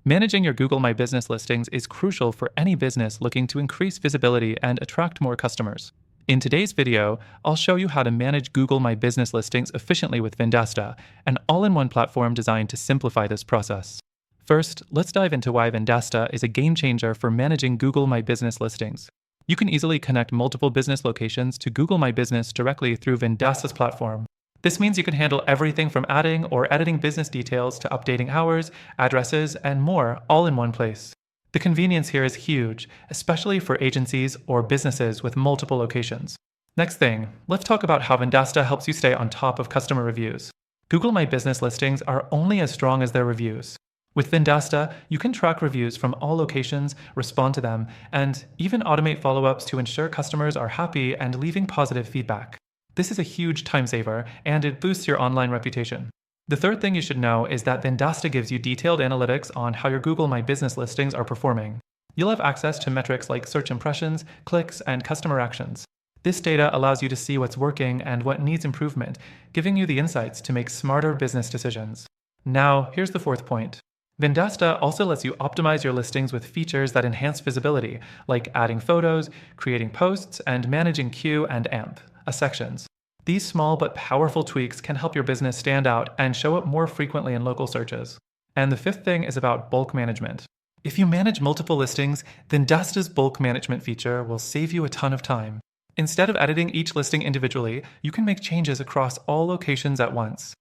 Managing your Google My Business listings is crucial for any business looking to increase visibility and attract more customers. In today's video, I'll show you how to manage Google My Business listings efficiently with Vendasta, an all-in-one platform designed to simplify this process. First, let's dive into why Vendasta is a game changer for managing Google My Business listings. You can easily connect multiple business locations to Google My Business directly through Vendasta's platform. This means you can handle everything from adding or editing business details to updating hours, addresses, and more all in one place. The convenience here is huge, especially for agencies or businesses with multiple locations. Next thing, let's talk about how Vendasta helps you stay on top of customer reviews. Google My Business listings are only as strong as their reviews. With Vendasta, you can track reviews from all locations, respond to them, and even automate follow-ups to ensure customers are happy and leaving positive feedback. This is a huge time saver, and it boosts your online reputation. The third thing you should know is that Vendasta gives you detailed analytics on how your Google My Business listings are performing. You'll have access to metrics like search impressions, clicks, and customer actions. This data allows you to see what's working and what needs improvement, giving you the insights to make smarter business decisions. Now, here's the fourth point. Vendasta also lets you optimize your listings with features that enhance visibility, like adding photos, creating posts, and managing queue and AMP, sections. These small but powerful tweaks can help your business stand out and show up more frequently in local searches. And the fifth thing is about bulk management. If you manage multiple listings, Vendasta's bulk management feature will save you a ton of time. Instead of editing each listing individually, you can make changes across all locations at once.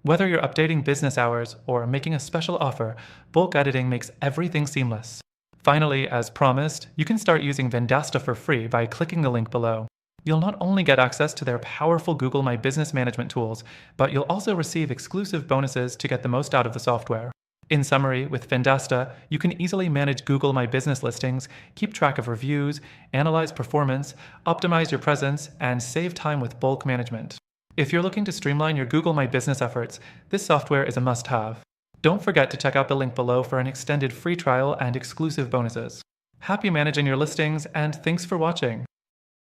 Whether you're updating business hours or making a special offer, bulk editing makes everything seamless. Finally, as promised, you can start using Vendasta for free by clicking the link below. You'll not only get access to their powerful Google My Business management tools, but you'll also receive exclusive bonuses to get the most out of the software. In summary, with Vendasta, you can easily manage Google My Business listings, keep track of reviews, analyze performance, optimize your presence, and save time with bulk management. If you're looking to streamline your Google My Business efforts, this software is a must-have. Don't forget to check out the link below for an extended free trial and exclusive bonuses. Happy managing your listings, and thanks for watching.